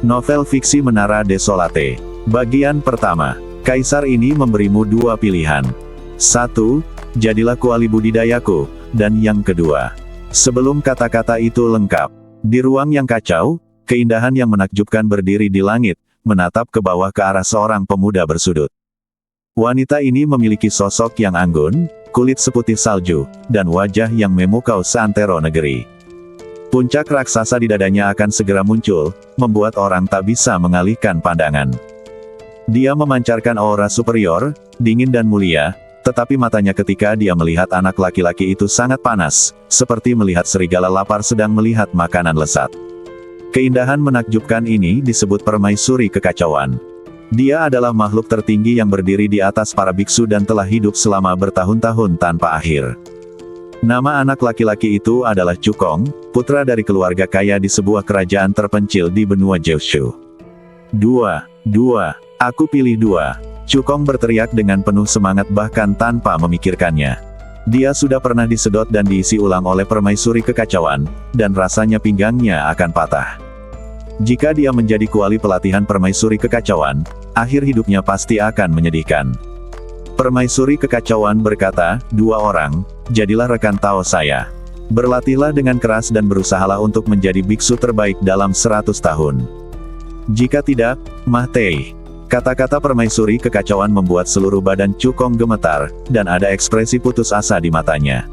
Novel fiksi Menara Desolate. Bagian pertama. Kaisar ini memberimu dua pilihan. 1. Jadilah kuali budidayaku. Dan yang kedua. Sebelum kata-kata itu lengkap. Di ruang yang kacau, keindahan yang menakjubkan berdiri di langit, menatap ke bawah ke arah seorang pemuda bersudut. Wanita ini memiliki sosok yang anggun, kulit seputih salju, dan wajah yang memukau seantero negeri. Puncak raksasa di dadanya akan segera muncul, membuat orang tak bisa mengalihkan pandangan. Dia memancarkan aura superior, dingin dan mulia, tetapi matanya ketika dia melihat anak laki-laki itu sangat panas, seperti melihat serigala lapar sedang melihat makanan lezat. Keindahan menakjubkan ini disebut permaisuri kekacauan. Dia adalah makhluk tertinggi yang berdiri di atas para biksu dan telah hidup selama bertahun-tahun tanpa akhir. Nama anak laki-laki itu adalah Cukong, putra dari keluarga kaya di sebuah kerajaan terpencil di benua Jeoshu. Dua, aku pilih 2. Cukong berteriak dengan penuh semangat bahkan tanpa memikirkannya. Dia sudah pernah disedot dan diisi ulang oleh permaisuri kekacauan, dan rasanya pinggangnya akan patah. Jika dia menjadi kuali pelatihan permaisuri kekacauan, akhir hidupnya pasti akan menyedihkan. Permaisuri kekacauan berkata, 2 orang, jadilah rekan Tao saya. Berlatihlah dengan keras dan berusahalah untuk menjadi biksu terbaik dalam 100 tahun. Jika tidak, mati. Kata-kata permaisuri kekacauan membuat seluruh badan Cukong gemetar, dan ada ekspresi putus asa di matanya.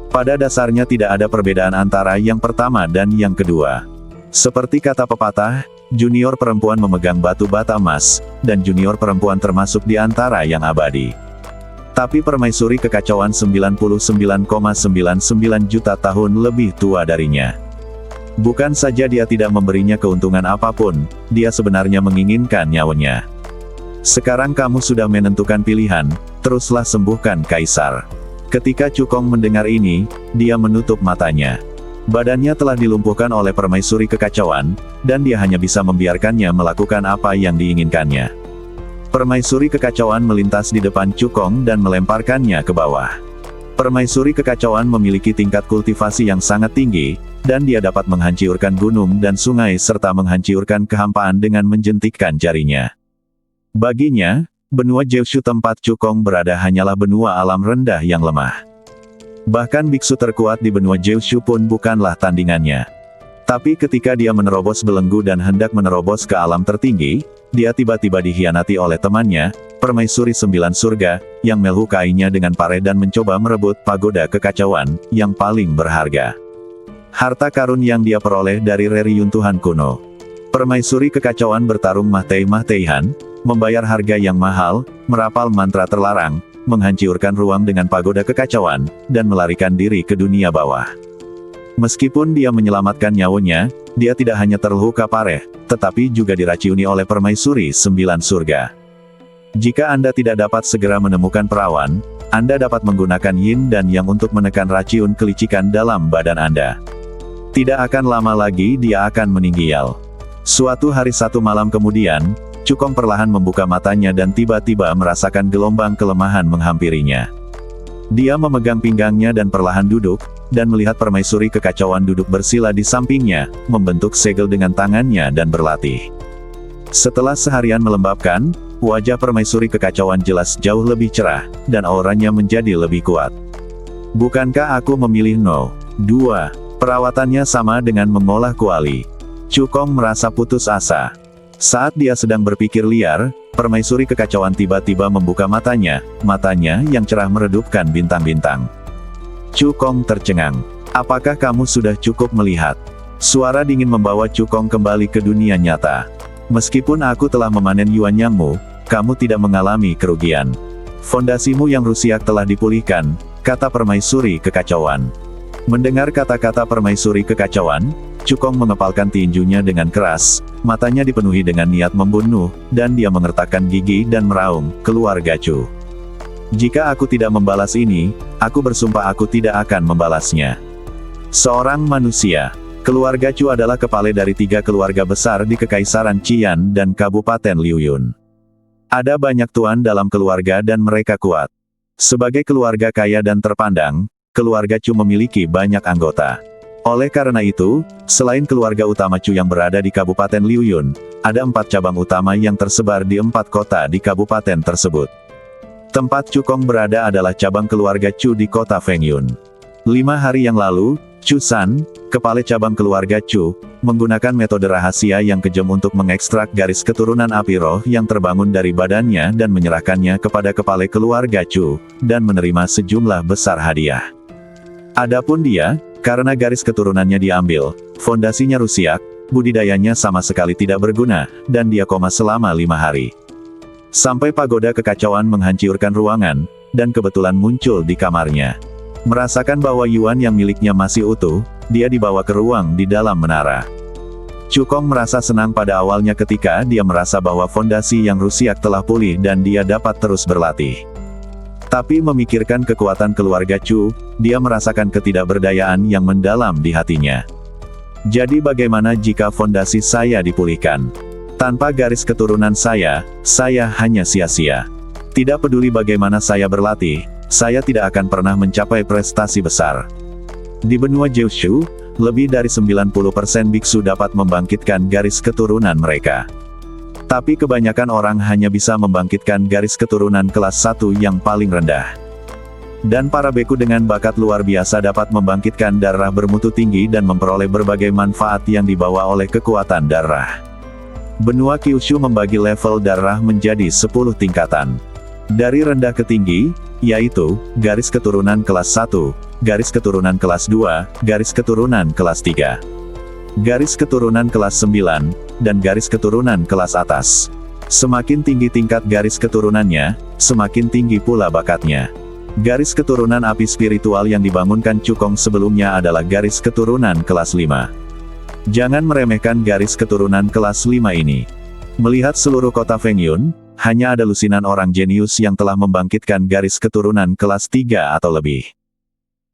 Pada dasarnya tidak ada perbedaan antara yang pertama dan yang kedua. Seperti kata pepatah, junior perempuan memegang batu bata emas, dan junior perempuan termasuk di antara yang abadi. Tapi permaisuri kekacauan 99,99 juta tahun lebih tua darinya. Bukan saja dia tidak memberinya keuntungan apapun, dia sebenarnya menginginkan nyawanya. Sekarang kamu sudah menentukan pilihan, teruslah sembuhkan Kaisar. Ketika Cukong mendengar ini, dia menutup matanya. Badannya telah dilumpuhkan oleh permaisuri kekacauan, dan dia hanya bisa membiarkannya melakukan apa yang diinginkannya. Permaisuri kekacauan melintas di depan Cukong dan melemparkannya ke bawah. Permaisuri kekacauan memiliki tingkat kultivasi yang sangat tinggi, dan dia dapat menghancurkan gunung dan sungai serta menghancurkan kehampaan dengan menjentikkan jarinya. Baginya, benua Jeoshu tempat Cukong berada hanyalah benua alam rendah yang lemah. Bahkan biksu terkuat di benua Jeoshu pun bukanlah tandingannya. Tapi ketika dia menerobos belenggu dan hendak menerobos ke alam tertinggi, dia tiba-tiba dikhianati oleh temannya, permaisuri 9 surga, yang melukainya dengan pareh dan mencoba merebut pagoda kekacauan, yang paling berharga. Harta karun yang dia peroleh dari reruntuhan kuno. Permaisuri kekacauan bertarung mati-matian, membayar harga yang mahal, merapal mantra terlarang, menghancurkan ruang dengan pagoda kekacauan, dan melarikan diri ke dunia bawah. Meskipun dia menyelamatkan nyawanya, dia tidak hanya terluka pareh, tetapi juga diracuni oleh permaisuri 9 surga. Jika Anda tidak dapat segera menemukan perawan, Anda dapat menggunakan yin dan yang untuk menekan racun kelicikan dalam badan Anda. Tidak akan lama lagi dia akan meninggal. Suatu hari satu malam kemudian, Cukong perlahan membuka matanya dan tiba-tiba merasakan gelombang kelemahan menghampirinya. Dia memegang pinggangnya dan perlahan duduk, dan melihat permaisuri kekacauan duduk bersila di sampingnya, membentuk segel dengan tangannya dan berlatih. Setelah seharian melembabkan, wajah permaisuri kekacauan jelas jauh lebih cerah, dan auranya menjadi lebih kuat. Bukankah aku memilih No. 2? Perawatannya sama dengan mengolah kuali. Cukong merasa putus asa. Saat dia sedang berpikir liar, permaisuri kekacauan tiba-tiba membuka matanya yang cerah meredupkan bintang-bintang. Cukong tercengang. Apakah kamu sudah cukup melihat? Suara dingin membawa Cukong kembali ke dunia nyata. Meskipun aku telah memanen yuanyangmu, kamu tidak mengalami kerugian. Fondasimu yang rusak telah dipulihkan, kata permaisuri kekacauan. Mendengar kata-kata permaisuri kekacauan, Cukong mengepalkan tinjunya dengan keras, matanya dipenuhi dengan niat membunuh, dan dia mengertakkan gigi dan meraung, keluarga Chu. Jika aku tidak membalas ini, aku bersumpah aku tidak akan membalasnya. Seorang manusia. Keluarga Chu adalah kepala dari 3 keluarga besar di Kekaisaran Qian dan Kabupaten Liuyun. Ada banyak tuan dalam keluarga dan mereka kuat. Sebagai keluarga kaya dan terpandang, keluarga Chu memiliki banyak anggota. Oleh karena itu, selain keluarga utama Chu yang berada di Kabupaten Liuyun, ada 4 cabang utama yang tersebar di 4 kota di kabupaten tersebut. Tempat Chu Kong berada adalah cabang keluarga Chu di kota Fengyun. 5 hari yang lalu, Chu San, kepala cabang keluarga Chu, menggunakan metode rahasia yang kejam untuk mengekstrak garis keturunan api roh yang terbangun dari badannya dan menyerahkannya kepada kepala keluarga Chu, dan menerima sejumlah besar hadiah. Adapun dia, karena garis keturunannya diambil, fondasinya rusak, budidayanya sama sekali tidak berguna, dan dia koma selama 5 hari. Sampai pagoda kekacauan menghancurkan ruangan, dan kebetulan muncul di kamarnya. Merasakan bahwa Yuan yang miliknya masih utuh, dia dibawa ke ruang di dalam menara. Chu Kong merasa senang pada awalnya ketika dia merasa bahwa fondasi yang rusak telah pulih dan dia dapat terus berlatih. Tapi memikirkan kekuatan keluarga Chu, dia merasakan ketidakberdayaan yang mendalam di hatinya. Jadi bagaimana jika fondasi saya dipulihkan? Tanpa garis keturunan saya hanya sia-sia. Tidak peduli bagaimana saya berlatih, saya tidak akan pernah mencapai prestasi besar. Di benua Jiushu, lebih dari 90% biksu dapat membangkitkan garis keturunan mereka. Tapi kebanyakan orang hanya bisa membangkitkan garis keturunan kelas 1 yang paling rendah. Dan para beku dengan bakat luar biasa dapat membangkitkan darah bermutu tinggi dan memperoleh berbagai manfaat yang dibawa oleh kekuatan darah. Benua Kyushu membagi level darah menjadi 10 tingkatan. Dari rendah ke tinggi, yaitu, garis keturunan kelas 1, garis keturunan kelas 2, garis keturunan kelas 3. Garis keturunan kelas 9, dan garis keturunan kelas atas. Semakin tinggi tingkat garis keturunannya, semakin tinggi pula bakatnya. Garis keturunan api spiritual yang dibangunkan Chu Kong sebelumnya adalah garis keturunan kelas 5. Jangan meremehkan garis keturunan kelas 5 ini. Melihat seluruh kota Fengyun, hanya ada lusinan orang jenius yang telah membangkitkan garis keturunan kelas 3 atau lebih.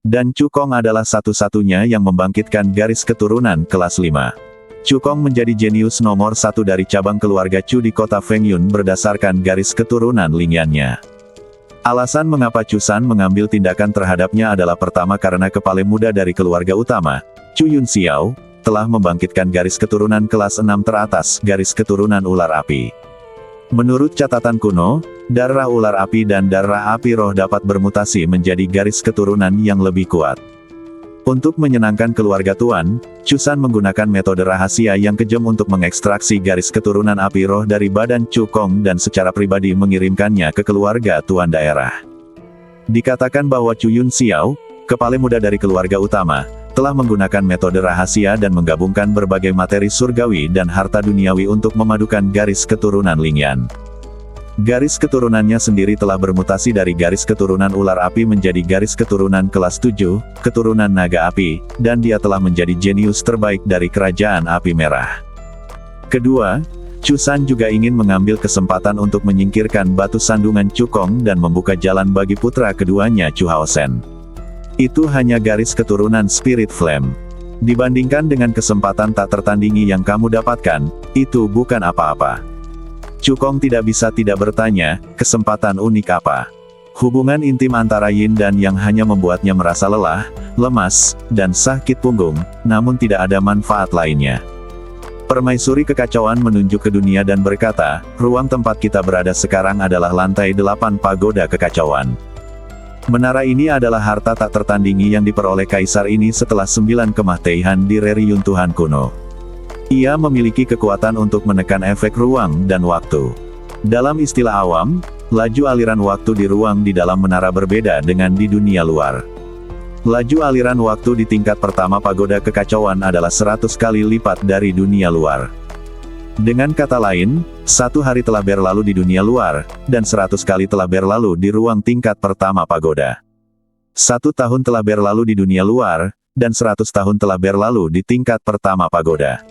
Dan Chu Kong adalah satu-satunya yang membangkitkan garis keturunan kelas 5. Chu Kong menjadi jenius nomor 1 dari cabang keluarga Chu di kota Fengyun berdasarkan garis keturunan lingyannya. Alasan mengapa Chu San mengambil tindakan terhadapnya adalah pertama karena kepala muda dari keluarga utama, Chu Yun Xiao, telah membangkitkan garis keturunan kelas 6 teratas, garis keturunan ular api. Menurut catatan kuno, darah ular api dan darah api roh dapat bermutasi menjadi garis keturunan yang lebih kuat. Untuk menyenangkan keluarga tuan, Chu San menggunakan metode rahasia yang kejam untuk mengekstraksi garis keturunan api roh dari badan Chu Kong dan secara pribadi mengirimkannya ke keluarga tuan daerah. Dikatakan bahwa Chu Yun Xiao, kepala muda dari keluarga utama, telah menggunakan metode rahasia dan menggabungkan berbagai materi surgawi dan harta duniawi untuk memadukan garis keturunan Lingyan. Garis keturunannya sendiri telah bermutasi dari garis keturunan ular api menjadi garis keturunan kelas 7, keturunan naga api, dan dia telah menjadi jenius terbaik dari kerajaan api merah. Kedua, Chu San juga ingin mengambil kesempatan untuk menyingkirkan batu sandungan Chu Kong dan membuka jalan bagi putra keduanya Chu Hao Sen. Itu hanya garis keturunan Spirit Flame. Dibandingkan dengan kesempatan tak tertandingi yang kamu dapatkan, itu bukan apa-apa. Chu Kong tidak bisa tidak bertanya, kesempatan unik apa? Hubungan intim antara Yin dan Yang hanya membuatnya merasa lelah, lemas, dan sakit punggung, namun tidak ada manfaat lainnya. Permaisuri kekacauan menunjuk ke dunia dan berkata, ruang tempat kita berada sekarang adalah lantai 8 pagoda kekacauan. Menara ini adalah harta tak tertandingi yang diperoleh kaisar ini setelah 9 kemah Teihan di reriyun Tuhan kuno. Ia memiliki kekuatan untuk menekan efek ruang dan waktu. Dalam istilah awam, laju aliran waktu di ruang di dalam menara berbeda dengan di dunia luar. Laju aliran waktu di tingkat pertama pagoda kekacauan adalah 100 kali lipat dari dunia luar. Dengan kata lain, 1 hari telah berlalu di dunia luar, dan 100 kali telah berlalu di ruang tingkat pertama pagoda. 1 tahun telah berlalu di dunia luar, dan 100 tahun telah berlalu di tingkat pertama pagoda.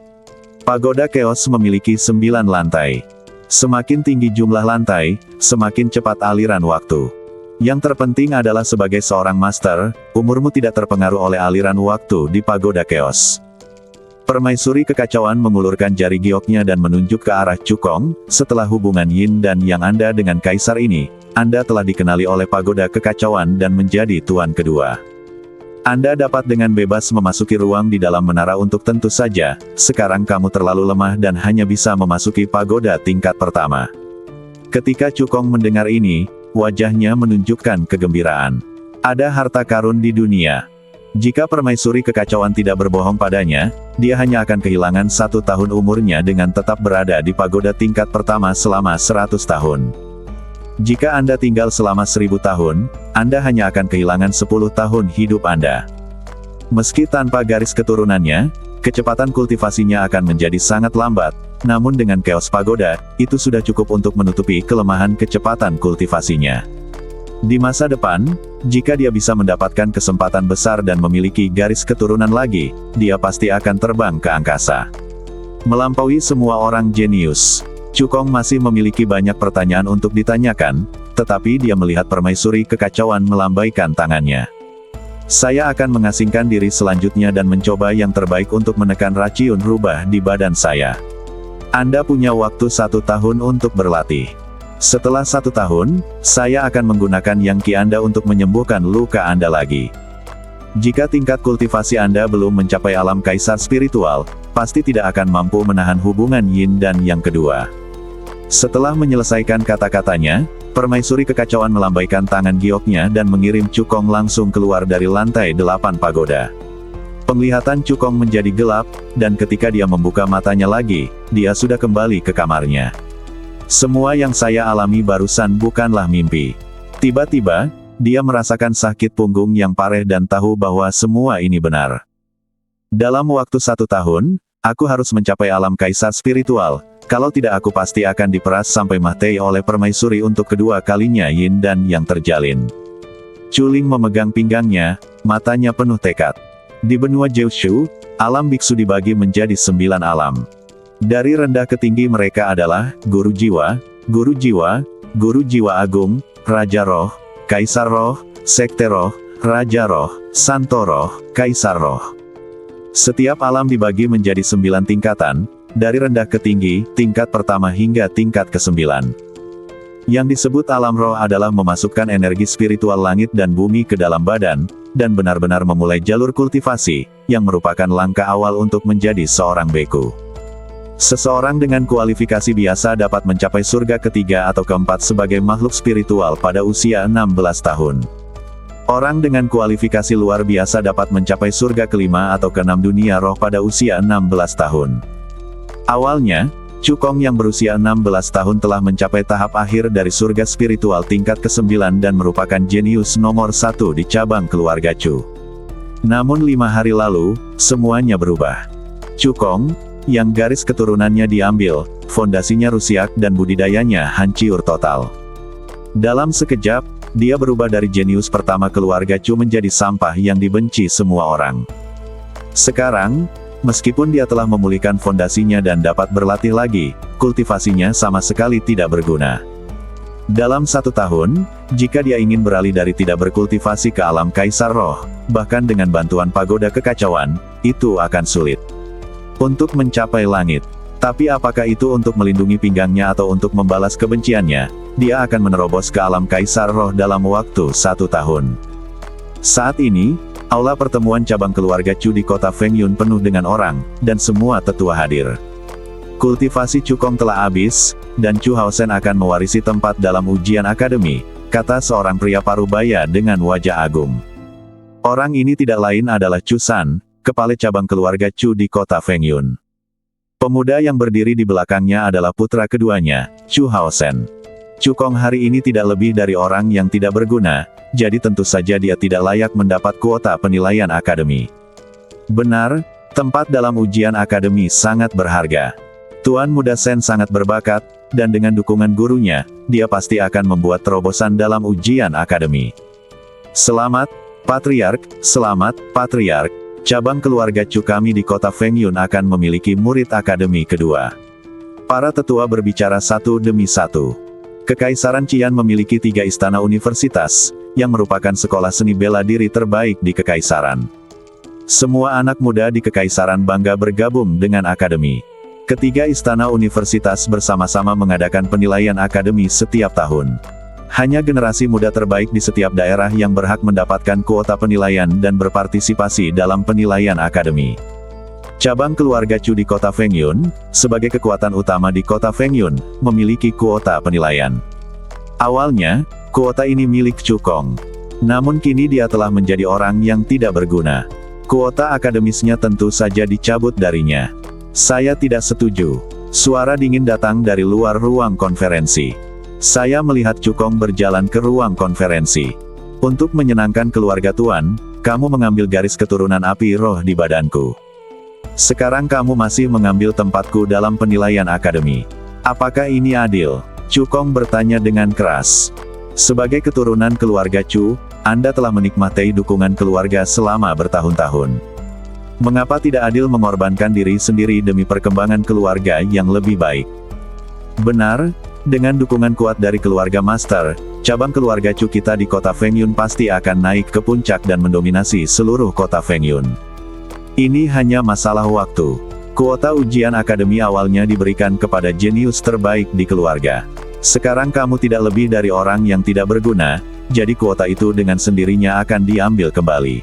Pagoda Chaos memiliki 9 lantai. Semakin tinggi jumlah lantai, semakin cepat aliran waktu. Yang terpenting adalah sebagai seorang master, umurmu tidak terpengaruh oleh aliran waktu di pagoda Chaos. Permaisuri kekacauan mengulurkan jari gioknya dan menunjuk ke arah Chu Kong. Setelah hubungan Yin dan Yang Anda dengan kaisar ini, Anda telah dikenali oleh pagoda kekacauan dan menjadi tuan kedua. Anda dapat dengan bebas memasuki ruang di dalam menara untuk tentu saja, sekarang kamu terlalu lemah dan hanya bisa memasuki pagoda tingkat pertama. Ketika Cukong mendengar ini, wajahnya menunjukkan kegembiraan. Ada harta karun di dunia. Jika permaisuri kekacauan tidak berbohong padanya, dia hanya akan kehilangan 1 tahun umurnya dengan tetap berada di pagoda tingkat pertama selama 100 tahun. Jika Anda tinggal selama 1000 tahun, Anda hanya akan kehilangan 10 tahun hidup Anda. Meski tanpa garis keturunannya, kecepatan kultivasinya akan menjadi sangat lambat, namun dengan Chaos Pagoda, itu sudah cukup untuk menutupi kelemahan kecepatan kultivasinya. Di masa depan, jika dia bisa mendapatkan kesempatan besar dan memiliki garis keturunan lagi, dia pasti akan terbang ke angkasa. Melampaui semua orang jenius. Cukong masih memiliki banyak pertanyaan untuk ditanyakan, tetapi dia melihat permaisuri kekacauan melambaikan tangannya. Saya akan mengasingkan diri selanjutnya dan mencoba yang terbaik untuk menekan racun rubah di badan saya. Anda punya waktu 1 tahun untuk berlatih. Setelah 1 tahun, saya akan menggunakan yang Qi Anda untuk menyembuhkan luka Anda lagi. Jika tingkat kultivasi Anda belum mencapai alam kaisar spiritual, pasti tidak akan mampu menahan hubungan yin dan yang kedua. Setelah menyelesaikan kata-katanya, permaisuri kekacauan melambaikan tangan gioknya dan mengirim Cukong langsung keluar dari lantai 8 pagoda. Penglihatan Cukong menjadi gelap, dan ketika dia membuka matanya lagi, dia sudah kembali ke kamarnya. Semua yang saya alami barusan bukanlah mimpi. Tiba-tiba, dia merasakan sakit punggung yang parah dan tahu bahwa semua ini benar. Dalam waktu 1 tahun, aku harus mencapai alam kaisar spiritual. Kalau tidak aku pasti akan diperas sampai mati oleh permaisuri untuk kedua kalinya yin dan yang terjalin. Chuling memegang pinggangnya, matanya penuh tekad. Di benua Jiushu, alam biksu dibagi menjadi 9 alam. Dari rendah ke tinggi mereka adalah, Guru Jiwa, Guru Jiwa, Guru Jiwa Agung, Raja Roh, Kaisar Roh, Sekte Roh, Raja Roh, Santo Roh, Kaisar Roh. Setiap alam dibagi menjadi 9 tingkatan, dari rendah ke tinggi, tingkat pertama hingga tingkat ke-9. Yang disebut alam roh adalah memasukkan energi spiritual langit dan bumi ke dalam badan, dan benar-benar memulai jalur kultivasi, yang merupakan langkah awal untuk menjadi seorang beku. Seseorang dengan kualifikasi biasa dapat mencapai surga ketiga atau keempat sebagai makhluk spiritual pada usia 16 tahun. Orang dengan kualifikasi luar biasa dapat mencapai surga kelima atau keenam dunia roh pada usia 16 tahun. Awalnya, Cukong yang berusia 16 tahun telah mencapai tahap akhir dari surga spiritual tingkat ke-9 dan merupakan jenius nomor 1 di cabang keluarga Chu. Namun 5 hari lalu, semuanya berubah. Cukong, yang garis keturunannya diambil, fondasinya rusak dan budidayanya hancur total. Dalam sekejap, dia berubah dari jenius pertama keluarga Chu menjadi sampah yang dibenci semua orang. Sekarang, meskipun dia telah memulihkan fondasinya dan dapat berlatih lagi, kultivasinya sama sekali tidak berguna. Dalam 1 tahun, jika dia ingin beralih dari tidak berkultivasi ke alam kaisar roh, bahkan dengan bantuan pagoda kekacauan, itu akan sulit. Untuk mencapai langit. Tapi apakah itu untuk melindungi pinggangnya atau untuk membalas kebenciannya, dia akan menerobos ke alam kaisar roh dalam waktu 1 tahun. Saat ini, aula pertemuan cabang keluarga Chu di kota Fengyun penuh dengan orang, dan semua tetua hadir. Kultivasi Cukong telah habis, dan Chu Haosen akan mewarisi tempat dalam ujian akademi, kata seorang pria parubaya dengan wajah agung. Orang ini tidak lain adalah Chu San, kepala cabang keluarga Chu di kota Fengyun. Pemuda yang berdiri di belakangnya adalah putra keduanya, Chu Haosen. Cukong hari ini tidak lebih dari orang yang tidak berguna, jadi tentu saja dia tidak layak mendapat kuota penilaian akademi. Benar, tempat dalam ujian akademi sangat berharga. Tuan Muda Sen sangat berbakat, dan dengan dukungan gurunya, dia pasti akan membuat terobosan dalam ujian akademi. Selamat, Patriark, selamat, Patriark. Cabang keluarga Chu kami di kota Fengyun akan memiliki murid akademi kedua. Para tetua berbicara satu demi satu. Kekaisaran Qian memiliki 3 istana universitas, yang merupakan sekolah seni bela diri terbaik di kekaisaran. Semua anak muda di kekaisaran bangga bergabung dengan akademi. Ketiga istana universitas bersama-sama mengadakan penilaian akademi setiap tahun. Hanya generasi muda terbaik di setiap daerah yang berhak mendapatkan kuota penilaian dan berpartisipasi dalam penilaian akademi. Cabang keluarga Chu di kota Fengyun, sebagai kekuatan utama di kota Fengyun, memiliki kuota penilaian. Awalnya, kuota ini milik Chu Kong. Namun kini dia telah menjadi orang yang tidak berguna. Kuota akademisnya tentu saja dicabut darinya. Saya tidak setuju. Suara dingin datang dari luar ruang konferensi. Saya melihat Chu Kong berjalan ke ruang konferensi. Untuk menyenangkan keluarga Tuan, kamu mengambil garis keturunan api roh di badanku. Sekarang kamu masih mengambil tempatku dalam penilaian akademi. Apakah ini adil? Chu Kong bertanya dengan keras. Sebagai keturunan keluarga Chu, Anda telah menikmati dukungan keluarga selama bertahun-tahun. Mengapa tidak adil mengorbankan diri sendiri demi perkembangan keluarga yang lebih baik? Benar. Dengan dukungan kuat dari keluarga Master, cabang keluarga Chu kita di kota Fengyun pasti akan naik ke puncak dan mendominasi seluruh kota Fengyun. Ini hanya masalah waktu. Kuota ujian akademi awalnya diberikan kepada jenius terbaik di keluarga. Sekarang kamu tidak lebih dari orang yang tidak berguna, jadi kuota itu dengan sendirinya akan diambil kembali.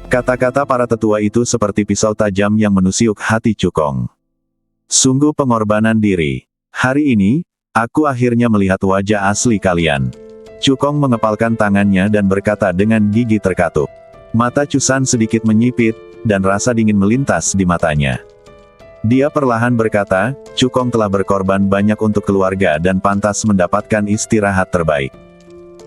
Kata-kata para tetua itu seperti pisau tajam yang menusuk hati Chu Kong. Sungguh pengorbanan diri. Hari ini, aku akhirnya melihat wajah asli kalian. Chu Kong mengepalkan tangannya dan berkata dengan gigi terkatup. Mata Chu San sedikit menyipit, dan rasa dingin melintas di matanya. Dia perlahan berkata, Chu Kong telah berkorban banyak untuk keluarga dan pantas mendapatkan istirahat terbaik.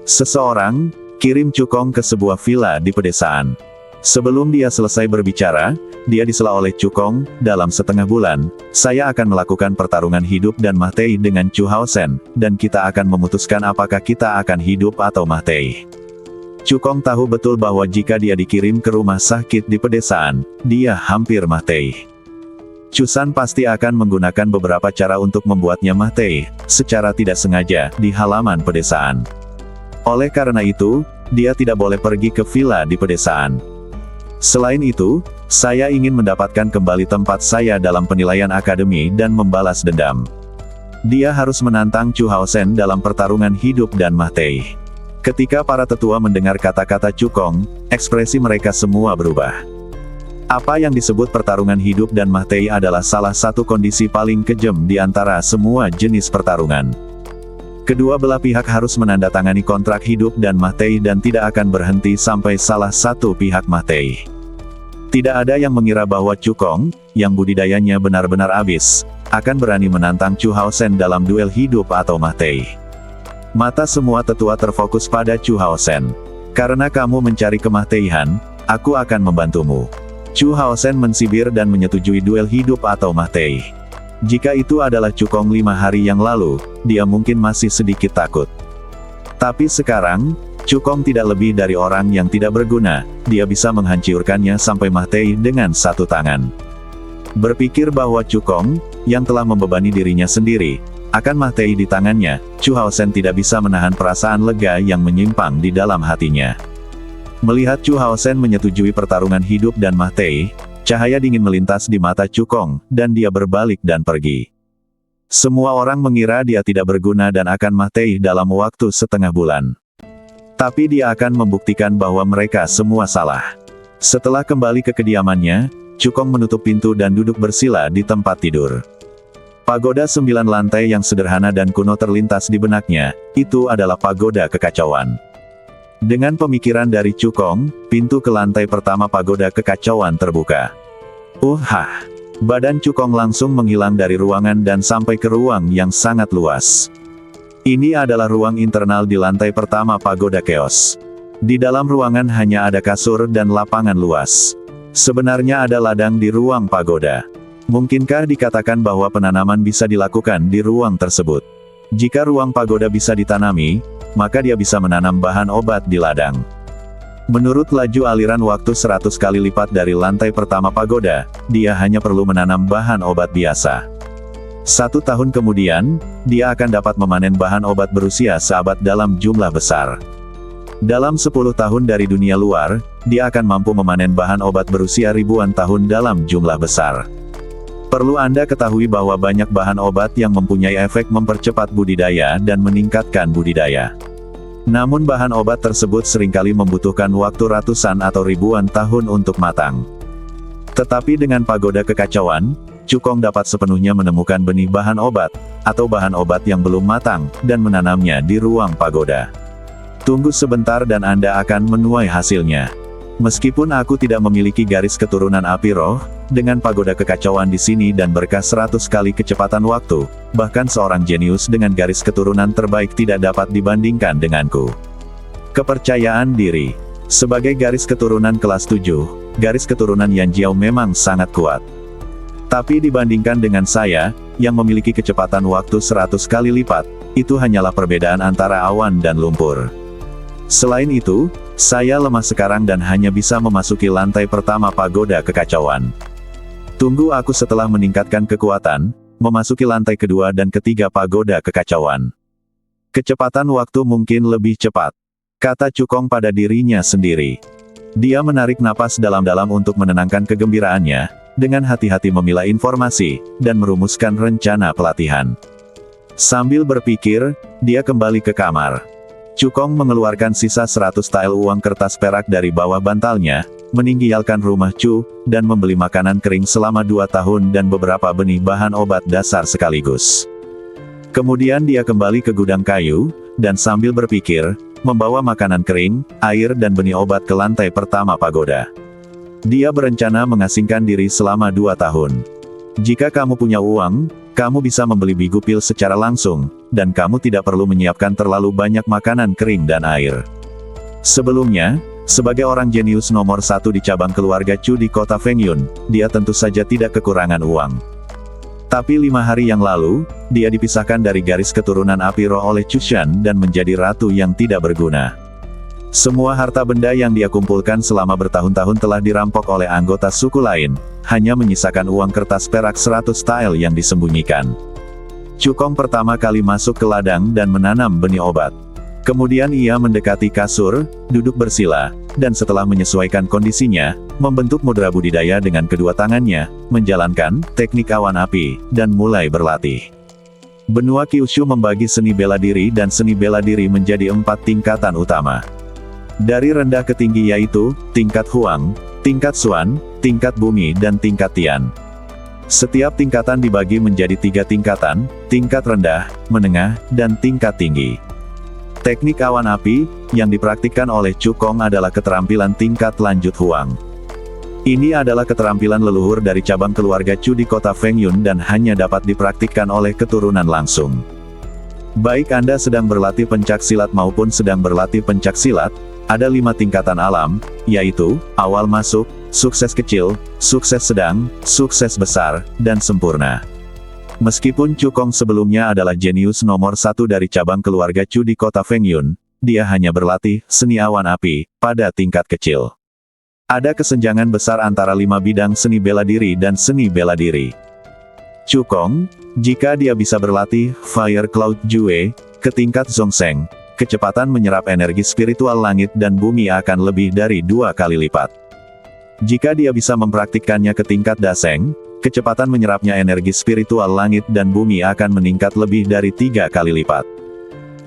Seseorang kirim Chu Kong ke sebuah villa di pedesaan. Sebelum dia selesai berbicara, dia disela oleh Chu Kong. Dalam setengah bulan, saya akan melakukan pertarungan hidup dan mati dengan Chu Haosen, dan kita akan memutuskan apakah kita akan hidup atau mati. Chu Kong tahu betul bahwa jika dia dikirim ke rumah sakit di pedesaan, dia hampir mati. Chu San pasti akan menggunakan beberapa cara untuk membuatnya mati, secara tidak sengaja, di halaman pedesaan. Oleh karena itu, dia tidak boleh pergi ke villa di pedesaan. Selain itu, saya ingin mendapatkan kembali tempat saya dalam penilaian akademi dan membalas dendam. Dia harus menantang Chu Haosen dalam pertarungan hidup dan mati. Ketika para tetua mendengar kata-kata Chu Kong, ekspresi mereka semua berubah. Apa yang disebut pertarungan hidup dan mati adalah salah satu kondisi paling kejam di antara semua jenis pertarungan. Kedua belah pihak harus menandatangani kontrak hidup dan mati dan tidak akan berhenti sampai salah satu pihak mati. Tidak ada yang mengira bahwa Chu Kong, yang budidayanya benar-benar habis, akan berani menantang Chu Haosen dalam duel hidup atau mati. Mata semua tetua terfokus pada Chu Haosen. Karena kamu mencari kematian, aku akan membantumu. Chu Haosen mensibir dan menyetujui duel hidup atau mati. Jika itu adalah Chu Kong 5 hari yang lalu, dia mungkin masih sedikit takut. Tapi sekarang, Chu Kong tidak lebih dari orang yang tidak berguna, dia bisa menghancurkannya sampai mati dengan satu tangan. Berpikir bahwa Chu Kong, yang telah membebani dirinya sendiri, akan mati di tangannya, Chu Haosen tidak bisa menahan perasaan lega yang menyimpang di dalam hatinya. Melihat Chu Haosen menyetujui pertarungan hidup dan mati, cahaya dingin melintas di mata Chu Kong, dan dia berbalik dan pergi. Semua orang mengira dia tidak berguna dan akan mati dalam waktu setengah bulan. Tapi dia akan membuktikan bahwa mereka semua salah. Setelah kembali ke kediamannya, Chu Kong menutup pintu dan duduk bersila di tempat tidur. Pagoda 9 lantai yang sederhana dan kuno terlintas di benaknya, itu adalah pagoda kekacauan. Dengan pemikiran dari Chu Kong, pintu ke lantai pertama pagoda kekacauan terbuka. Badan Chu Kong langsung menghilang dari ruangan dan sampai ke ruang yang sangat luas. Ini adalah ruang internal di lantai pertama pagoda Chaos. Di dalam ruangan hanya ada kasur dan lapangan luas. Sebenarnya ada ladang di ruang pagoda. Mungkinkah dikatakan bahwa penanaman bisa dilakukan di ruang tersebut? Jika ruang pagoda bisa ditanami, maka dia bisa menanam bahan obat di ladang. Menurut laju aliran waktu 100 kali lipat dari lantai pertama pagoda, dia hanya perlu menanam bahan obat biasa. 1 tahun kemudian, dia akan dapat memanen bahan obat berusia seabad dalam jumlah besar. Dalam 10 tahun dari dunia luar, dia akan mampu memanen bahan obat berusia ribuan tahun dalam jumlah besar. Perlu Anda ketahui bahwa banyak bahan obat yang mempunyai efek mempercepat budidaya dan meningkatkan budidaya. Namun bahan obat tersebut seringkali membutuhkan waktu ratusan atau ribuan tahun untuk matang. Tetapi dengan pagoda kekacauan, Cukong dapat sepenuhnya menemukan benih bahan obat, atau bahan obat yang belum matang, dan menanamnya di ruang pagoda. Tunggu sebentar dan Anda akan menuai hasilnya. Meskipun aku tidak memiliki garis keturunan api roh, dengan pagoda kekacauan di sini dan berkah 100 kali kecepatan waktu, bahkan seorang jenius dengan garis keturunan terbaik tidak dapat dibandingkan denganku. Kepercayaan diri. Sebagai garis keturunan kelas 7, garis keturunan Yan Jiao memang sangat kuat. Tapi dibandingkan dengan saya, yang memiliki kecepatan waktu 100 kali lipat, itu hanyalah perbedaan antara awan dan lumpur. Selain itu, saya lemah sekarang dan hanya bisa memasuki lantai pertama pagoda kekacauan. Tunggu aku setelah meningkatkan kekuatan, memasuki lantai kedua dan ketiga pagoda kekacauan. Kecepatan waktu mungkin lebih cepat, kata Cukong pada dirinya sendiri. Dia menarik napas dalam-dalam untuk menenangkan kegembiraannya, dengan hati-hati memilah informasi, dan merumuskan rencana pelatihan. Sambil berpikir, dia kembali ke kamar. Cukong mengeluarkan sisa 100 tael uang kertas perak dari bawah bantalnya, meninggalkan rumah Chu, dan membeli makanan kering selama 2 tahun dan beberapa benih bahan obat dasar sekaligus. Kemudian dia kembali ke gudang kayu, dan sambil berpikir, membawa makanan kering, air dan benih obat ke lantai pertama pagoda. Dia berencana mengasingkan diri selama 2 tahun. Jika kamu punya uang, kamu bisa membeli Bigu Pil secara langsung, dan kamu tidak perlu menyiapkan terlalu banyak makanan kering dan air. Sebelumnya, sebagai orang jenius nomor 1 di cabang keluarga Chu di kota Fengyun, dia tentu saja tidak kekurangan uang. Tapi 5 hari yang lalu, dia dipisahkan dari garis keturunan api roh oleh Chu Shan dan menjadi ratu yang tidak berguna. Semua harta benda yang dia kumpulkan selama bertahun-tahun telah dirampok oleh anggota suku lain, hanya menyisakan uang kertas perak 100 tael yang disembunyikan. Cukong pertama kali masuk ke ladang dan menanam benih obat. Kemudian ia mendekati kasur, duduk bersila, dan setelah menyesuaikan kondisinya, membentuk mudra budidaya dengan kedua tangannya, menjalankan teknik awan api, dan mulai berlatih. Benua Kyushu membagi seni bela diri dan seni bela diri menjadi 4 tingkatan utama. Dari rendah ke tinggi yaitu, tingkat Huang, tingkat Xuan, tingkat Bumi dan tingkat Tian. Setiap tingkatan dibagi menjadi 3 tingkatan, tingkat rendah, menengah, dan tingkat tinggi. Teknik awan api, yang dipraktikkan oleh Cukong adalah keterampilan tingkat lanjut Huang. Ini adalah keterampilan leluhur dari cabang keluarga Chu di kota Fengyun dan hanya dapat dipraktikkan oleh keturunan langsung. Baik Anda sedang berlatih pencak silat maupun sedang berlatih pencak silat, ada 5 tingkatan alam, yaitu, awal masuk, sukses kecil, sukses sedang, sukses besar, dan sempurna. Meskipun Cukong sebelumnya adalah jenius nomor 1 dari cabang keluarga Chu di kota Fengyun, dia hanya berlatih seni awan api pada tingkat kecil. Ada kesenjangan besar antara 5 bidang seni bela diri dan seni bela diri. Cukong, jika dia bisa berlatih Fire Cloud Jue ke tingkat Zhongseng, kecepatan menyerap energi spiritual langit dan bumi akan lebih dari 2 kali lipat. Jika dia bisa mempraktikkannya ke tingkat Daseng, kecepatan menyerapnya energi spiritual langit dan bumi akan meningkat lebih dari 3 kali lipat.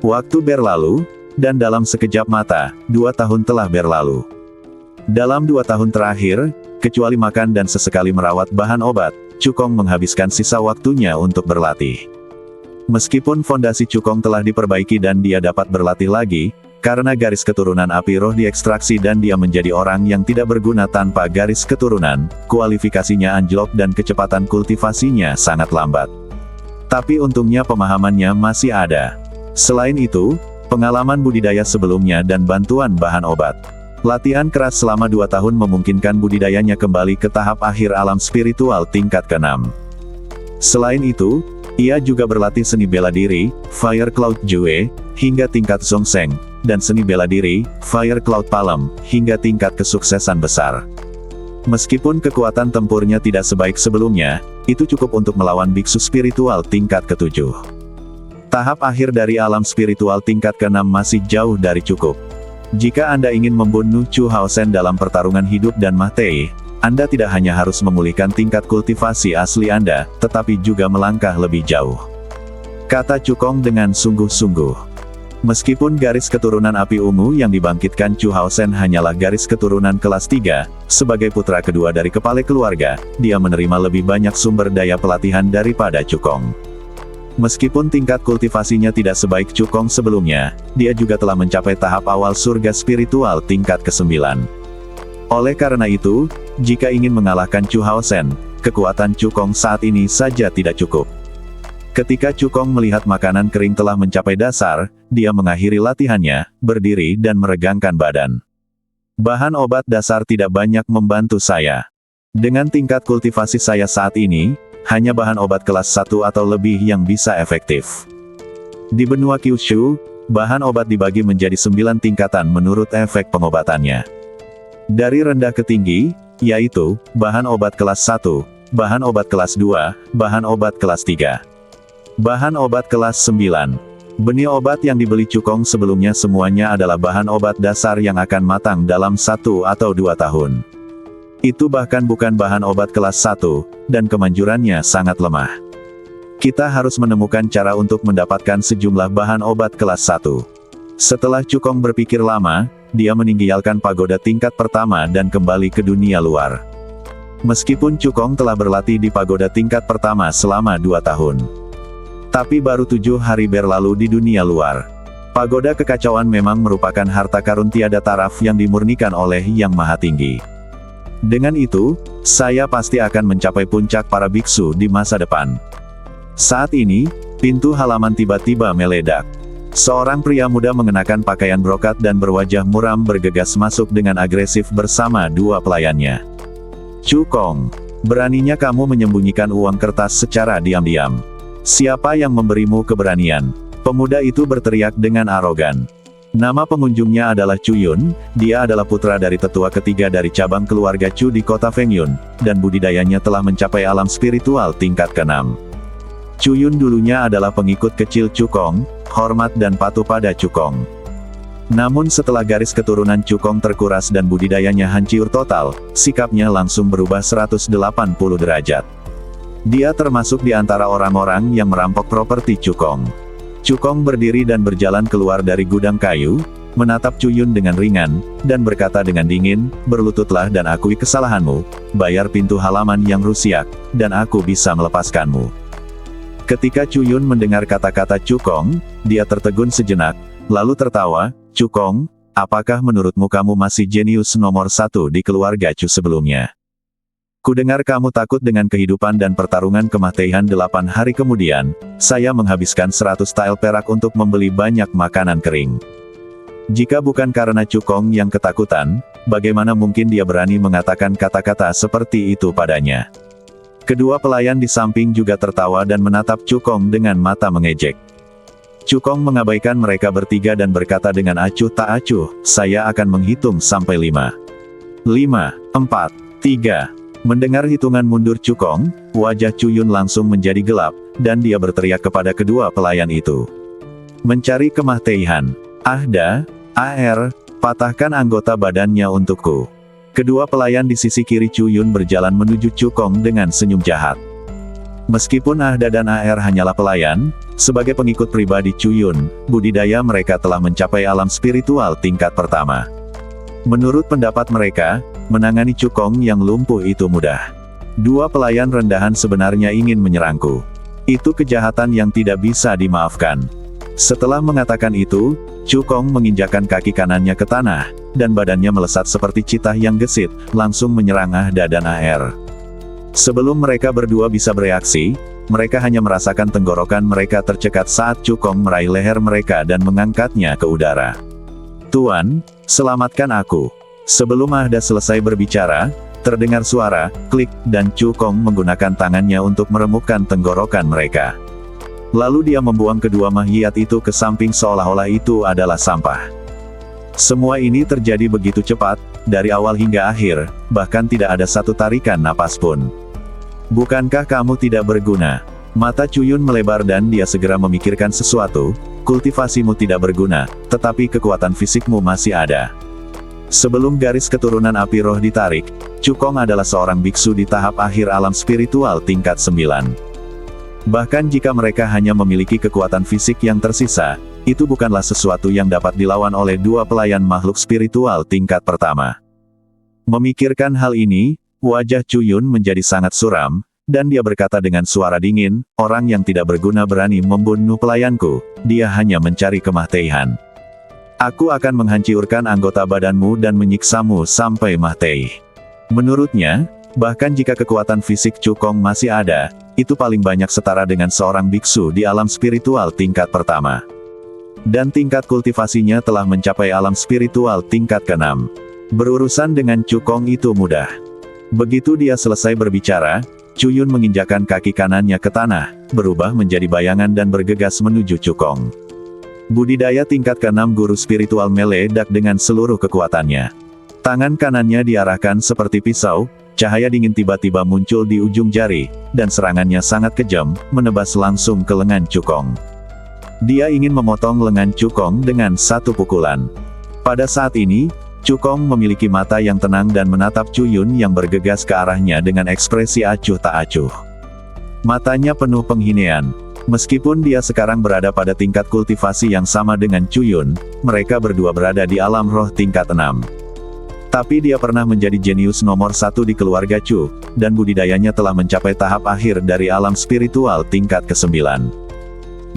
Waktu berlalu, dan dalam sekejap mata, 2 tahun telah berlalu. Dalam 2 tahun terakhir, kecuali makan dan sesekali merawat bahan obat, Cukong menghabiskan sisa waktunya untuk berlatih. Meskipun fondasi Cukong telah diperbaiki dan dia dapat berlatih lagi, karena garis keturunan api roh diekstraksi dan dia menjadi orang yang tidak berguna tanpa garis keturunan, kualifikasinya anjlok dan kecepatan kultivasinya sangat lambat. Tapi untungnya pemahamannya masih ada. Selain itu, pengalaman budidaya sebelumnya dan bantuan bahan obat. Latihan keras selama 2 tahun memungkinkan budidayanya kembali ke tahap akhir alam spiritual tingkat ke-6. Selain itu, ia juga berlatih seni bela diri, Fire Cloud Jue, hingga tingkat Zhongseng, dan seni bela diri, Fire Cloud Palem, hingga tingkat kesuksesan besar. Meskipun kekuatan tempurnya tidak sebaik sebelumnya, itu cukup untuk melawan biksu spiritual tingkat ke-7. Tahap akhir dari alam spiritual tingkat ke-6 masih jauh dari cukup. Jika Anda ingin membunuh Chu Haosen dalam pertarungan hidup dan mati, Anda tidak hanya harus memulihkan tingkat kultivasi asli Anda, tetapi juga melangkah lebih jauh. Kata Cukong dengan sungguh-sungguh. Meskipun garis keturunan api ungu yang dibangkitkan Chu Haosen hanyalah garis keturunan kelas 3, sebagai putra kedua dari kepala keluarga, dia menerima lebih banyak sumber daya pelatihan daripada Chu Kong. Meskipun tingkat kultivasinya tidak sebaik Chu Kong sebelumnya, dia juga telah mencapai tahap awal surga spiritual tingkat ke-9. Oleh karena itu, jika ingin mengalahkan Chu Haosen, kekuatan Chu Kong saat ini saja tidak cukup. Ketika Chu Kong melihat makanan kering telah mencapai dasar, dia mengakhiri latihannya, berdiri dan meregangkan badan. Bahan obat dasar tidak banyak membantu saya. Dengan tingkat kultivasi saya saat ini, hanya bahan obat kelas 1 atau lebih yang bisa efektif. Di benua Kyushu, bahan obat dibagi menjadi 9 tingkatan menurut efek pengobatannya. Dari rendah ke tinggi, yaitu, bahan obat kelas 1, bahan obat kelas 2, bahan obat kelas 3. Bahan obat kelas 9. Benih obat yang dibeli Chu Kong sebelumnya semuanya adalah bahan obat dasar yang akan matang dalam 1 atau 2 tahun. Itu bahkan bukan bahan obat kelas 1, dan kemanjurannya sangat lemah. Kita harus menemukan cara untuk mendapatkan sejumlah bahan obat kelas 1. Setelah Chu Kong berpikir lama, dia meninggalkan pagoda tingkat pertama dan kembali ke dunia luar. Meskipun Chu Kong telah berlatih di pagoda tingkat pertama selama 2 tahun. Tapi baru 7 hari berlalu di dunia luar. Pagoda kekacauan memang merupakan harta karun tiada taraf yang dimurnikan oleh Yang Maha Tinggi. Dengan itu, saya pasti akan mencapai puncak para biksu di masa depan. Saat ini, pintu halaman tiba-tiba meledak. Seorang pria muda mengenakan pakaian brokat dan berwajah muram bergegas masuk dengan agresif bersama 2 pelayannya. Chu Kong, beraninya kamu menyembunyikan uang kertas secara diam-diam. Siapa yang memberimu keberanian? Pemuda itu berteriak dengan arogan. Nama pengunjungnya adalah Chu Yun, dia adalah putra dari tetua ketiga dari cabang keluarga Chu di kota Fengyun, dan budidayanya telah mencapai alam spiritual tingkat ke-6. Chu Yun dulunya adalah pengikut kecil Chu Kong, hormat dan patuh pada Chu Kong. Namun setelah garis keturunan Chu Kong terkuras dan budidayanya hancur total, sikapnya langsung berubah 180 derajat. Dia termasuk di antara orang-orang yang merampok properti Chu Kong. Chu Kong berdiri dan berjalan keluar dari gudang kayu, menatap Chu Yun dengan ringan, dan berkata dengan dingin, berlututlah dan akui kesalahanmu, bayar pintu halaman yang rusak, dan aku bisa melepaskanmu. Ketika Chu Yun mendengar kata-kata Chu Kong, dia tertegun sejenak, lalu tertawa, Chu Kong, apakah menurutmu kamu masih jenius nomor 1 di keluarga Chu sebelumnya? Kudengar kamu takut dengan kehidupan dan pertarungan kematian 8 hari kemudian, saya menghabiskan 100 tael perak untuk membeli banyak makanan kering. Jika bukan karena Chu Kong yang ketakutan, bagaimana mungkin dia berani mengatakan kata-kata seperti itu padanya? Kedua pelayan di samping juga tertawa dan menatap Chu Kong dengan mata mengejek. Chu Kong mengabaikan mereka bertiga dan berkata dengan acuh tak acuh, saya akan menghitung sampai 5. 5, 4, 3. Mendengar hitungan mundur Chu Kong, wajah Chu Yun langsung menjadi gelap, dan dia berteriak kepada kedua pelayan itu. Mencari kematian. Ahda, AR, patahkan anggota badannya untukku. Kedua pelayan di sisi kiri Chu Yun berjalan menuju Chu Kong dengan senyum jahat. Meskipun Ahda dan AR hanyalah pelayan, sebagai pengikut pribadi Chu Yun, budidaya mereka telah mencapai alam spiritual tingkat pertama. Menurut pendapat mereka, menangani Chu Kong yang lumpuh itu mudah. 2 pelayan rendahan sebenarnya ingin menyerangku. Itu kejahatan yang tidak bisa dimaafkan. Setelah mengatakan itu, Chu Kong menginjakkan kaki kanannya ke tanah, dan badannya melesat seperti citah yang gesit, langsung menyerang Ahda dan AR. Sebelum mereka berdua bisa bereaksi, mereka hanya merasakan tenggorokan mereka tercekat saat Chu Kong meraih leher mereka dan mengangkatnya ke udara. Tuan, selamatkan aku. Sebelum Ahda selesai berbicara, terdengar suara, klik, dan Chu Kong menggunakan tangannya untuk meremukkan tenggorokan mereka. Lalu dia membuang kedua mayat itu ke samping seolah-olah itu adalah sampah. Semua ini terjadi begitu cepat, dari awal hingga akhir, bahkan tidak ada satu tarikan napas pun. Bukankah kamu tidak berguna? Mata Chu Yun melebar dan dia segera memikirkan sesuatu, kultivasimu tidak berguna, tetapi kekuatan fisikmu masih ada. Sebelum garis keturunan api roh ditarik, Chu Kong adalah seorang biksu di tahap akhir alam spiritual tingkat 9. Bahkan jika mereka hanya memiliki kekuatan fisik yang tersisa, itu bukanlah sesuatu yang dapat dilawan oleh dua pelayan makhluk spiritual tingkat pertama. Memikirkan hal ini, wajah Chu Yun menjadi sangat suram, dan dia berkata dengan suara dingin, orang yang tidak berguna berani membunuh pelayanku, dia hanya mencari kematian. Aku akan menghancurkan anggota badanmu dan menyiksamu sampai mati. Menurutnya, bahkan jika kekuatan fisik Chu Kong masih ada, itu paling banyak setara dengan seorang biksu di alam spiritual tingkat pertama. Dan tingkat kultivasinya telah mencapai alam spiritual tingkat ke-6. Berurusan dengan Chu Kong itu mudah. Begitu dia selesai berbicara, Chu Yun menginjakkan kaki kanannya ke tanah, berubah menjadi bayangan dan bergegas menuju Chu Kong. Budidaya tingkat ke-6 guru spiritual meledak dengan seluruh kekuatannya. Tangan kanannya diarahkan seperti pisau, cahaya dingin tiba-tiba muncul di ujung jari, dan serangannya sangat kejam, menebas langsung ke lengan Chu Kong. Dia ingin memotong lengan Chu Kong dengan satu pukulan. Pada saat ini, Chu Kong memiliki mata yang tenang dan menatap Chu Yun yang bergegas ke arahnya dengan ekspresi acuh tak acuh. Matanya penuh penghinaan. Meskipun dia sekarang berada pada tingkat kultivasi yang sama dengan Chu Yun, mereka berdua berada di alam roh tingkat 6. Tapi dia pernah menjadi jenius nomor 1 di keluarga Chu, dan budidayanya telah mencapai tahap akhir dari alam spiritual tingkat ke-9.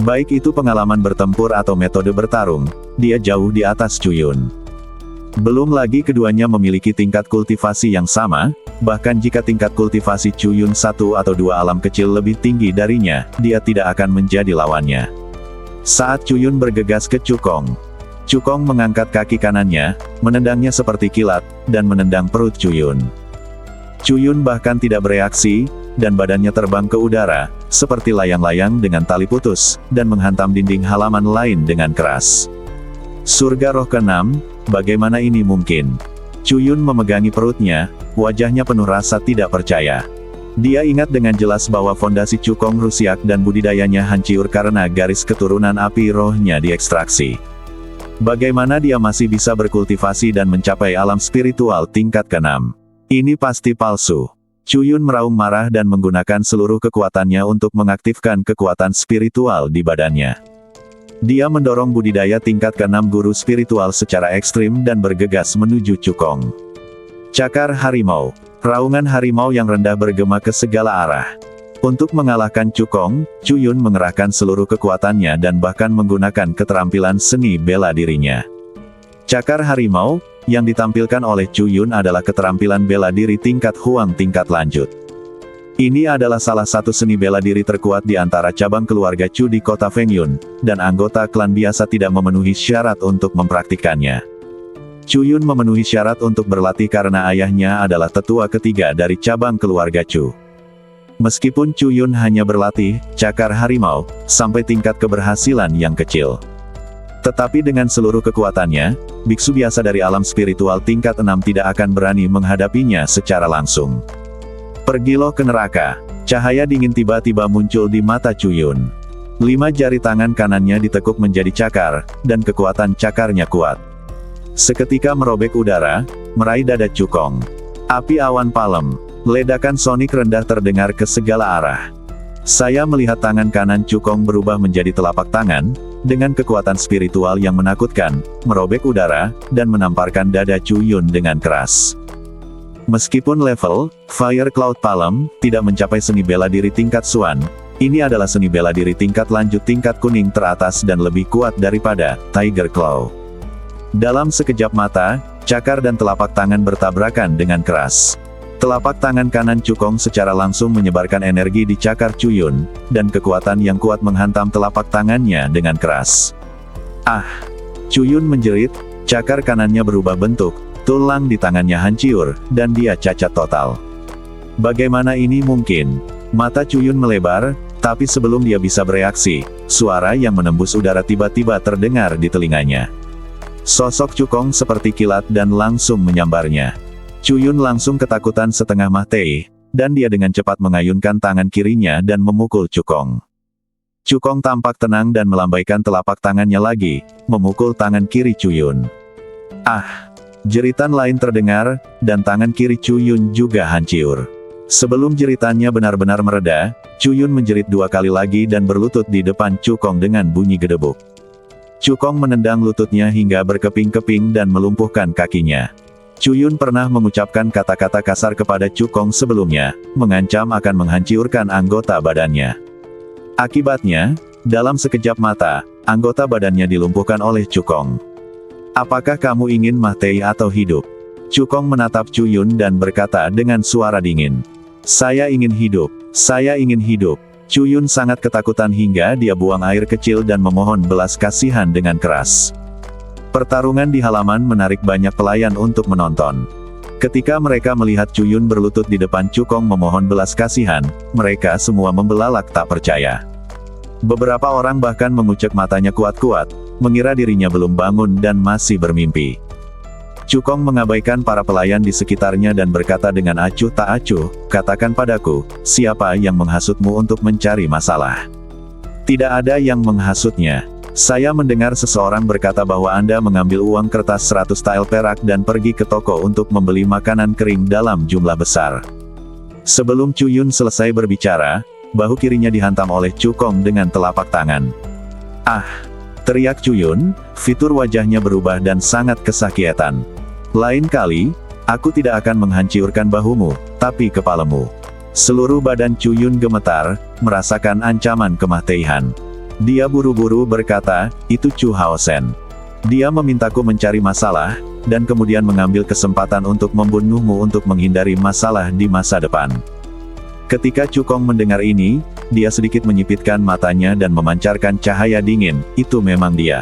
Baik itu pengalaman bertempur atau metode bertarung, dia jauh di atas Chu Yun. Belum lagi keduanya memiliki tingkat kultivasi yang sama, bahkan jika tingkat kultivasi Chu Yun 1 atau 2 alam kecil lebih tinggi darinya, dia tidak akan menjadi lawannya. Saat Chu Yun bergegas ke Chu Kong mengangkat kaki kanannya, menendangnya seperti kilat, dan menendang perut Chu Yun. Chu Yun bahkan tidak bereaksi, dan badannya terbang ke udara, seperti layang-layang dengan tali putus, dan menghantam dinding halaman lain dengan keras. Surga roh ke-6, bagaimana ini mungkin? Chu Yun memegangi perutnya, wajahnya penuh rasa tidak percaya. Dia ingat dengan jelas bahwa fondasi Chu Kong rusak dan budidayanya hancur karena garis keturunan api rohnya diekstraksi. Bagaimana dia masih bisa berkultivasi dan mencapai alam spiritual tingkat ke-6? Ini pasti palsu. Chu Yun meraung marah dan menggunakan seluruh kekuatannya untuk mengaktifkan kekuatan spiritual di badannya. Dia mendorong budidaya tingkat ke-6 guru spiritual secara ekstrim dan bergegas menuju Chu Kong. Cakar harimau. Raungan harimau yang rendah bergema ke segala arah. Untuk mengalahkan Chu Kong, Chu Yun mengerahkan seluruh kekuatannya dan bahkan menggunakan keterampilan seni bela dirinya. Cakar harimau, yang ditampilkan oleh Chu Yun adalah keterampilan bela diri tingkat Huang tingkat lanjut. Ini adalah salah satu seni bela diri terkuat di antara cabang keluarga Chu di kota Fengyun, dan anggota klan biasa tidak memenuhi syarat untuk mempraktikkannya. Chu Yun memenuhi syarat untuk berlatih karena ayahnya adalah tetua ketiga dari cabang keluarga Chu. Meskipun Chu Yun hanya berlatih cakar harimau sampai tingkat keberhasilan yang kecil, tetapi dengan seluruh kekuatannya, biksu biasa dari alam spiritual tingkat 6 tidak akan berani menghadapinya secara langsung. Pergilah ke neraka. Cahaya dingin tiba-tiba muncul di mata Chu Yun. 5 jari tangan kanannya ditekuk menjadi cakar, dan kekuatan cakarnya kuat. Seketika merobek udara, meraih dada Chu Kong. Api awan palem. Ledakan sonik rendah terdengar ke segala arah. Saya melihat tangan kanan Chu Kong berubah menjadi telapak tangan, dengan kekuatan spiritual yang menakutkan, merobek udara, dan menamparkan dada Chu Yun dengan keras. Meskipun level Fire Cloud Palm tidak mencapai seni bela diri tingkat Xuan, ini adalah seni bela diri tingkat lanjut tingkat kuning teratas dan lebih kuat daripada Tiger Claw. Dalam sekejap mata, cakar dan telapak tangan bertabrakan dengan keras. Telapak tangan kanan Chu Kong secara langsung menyebarkan energi di cakar Chu Yun, dan kekuatan yang kuat menghantam telapak tangannya dengan keras. Ah! Chu Yun menjerit, cakar kanannya berubah bentuk, tulang di tangannya hancur, dan dia cacat total. Bagaimana ini mungkin? Mata Chu Yun melebar, tapi sebelum dia bisa bereaksi, suara yang menembus udara tiba-tiba terdengar di telinganya. Sosok Chu Kong seperti kilat dan langsung menyambarnya. Chu Yun langsung ketakutan setengah mati, dan dia dengan cepat mengayunkan tangan kirinya dan memukul Chu Kong. Chu Kong tampak tenang dan melambaikan telapak tangannya lagi, memukul tangan kiri Chu Yun. Ah! Jeritan lain terdengar, dan tangan kiri Chu Yun juga hancur. Sebelum jeritannya benar-benar mereda, Chu Yun menjerit 2 kali lagi dan berlutut di depan Chu Kong dengan bunyi gedebuk. Cukong menendang lututnya hingga berkeping-keping dan melumpuhkan kakinya. Cuyun pernah mengucapkan kata-kata kasar kepada Cukong sebelumnya, mengancam akan menghancurkan anggota badannya. Akibatnya, dalam sekejap mata, anggota badannya dilumpuhkan oleh Cukong. Apakah kamu ingin mati atau hidup? Cukong menatap Cuyun dan berkata dengan suara dingin. Saya ingin hidup, saya ingin hidup. Cuyun sangat ketakutan hingga dia buang air kecil dan memohon belas kasihan dengan keras. Pertarungan di halaman menarik banyak pelayan untuk menonton. Ketika mereka melihat Cuyun berlutut di depan Cukong memohon belas kasihan, mereka semua membelalak tak percaya. Beberapa orang bahkan mengucek matanya kuat-kuat, mengira dirinya belum bangun dan masih bermimpi. Cukong mengabaikan para pelayan di sekitarnya dan berkata dengan acuh tak acuh, katakan padaku, siapa yang menghasutmu untuk mencari masalah? Tidak ada yang menghasutnya. Saya mendengar seseorang berkata bahwa Anda mengambil uang kertas 100 tael perak dan pergi ke toko untuk membeli makanan kering dalam jumlah besar. Sebelum Cuyun selesai berbicara, bahu kirinya dihantam oleh Cukong dengan telapak tangan. Ah! Teriak Cuyun, fitur wajahnya berubah dan sangat kesakitan. Lain kali, aku tidak akan menghancurkan bahumu, tapi kepalamu. Seluruh badan Cuyun gemetar, merasakan ancaman kematian. Dia buru-buru berkata, itu Chu Haosen. Dia memintaku mencari masalah, dan kemudian mengambil kesempatan untuk membunuhmu untuk menghindari masalah di masa depan. Ketika Cukong mendengar ini, dia sedikit menyipitkan matanya dan memancarkan cahaya dingin, itu memang dia.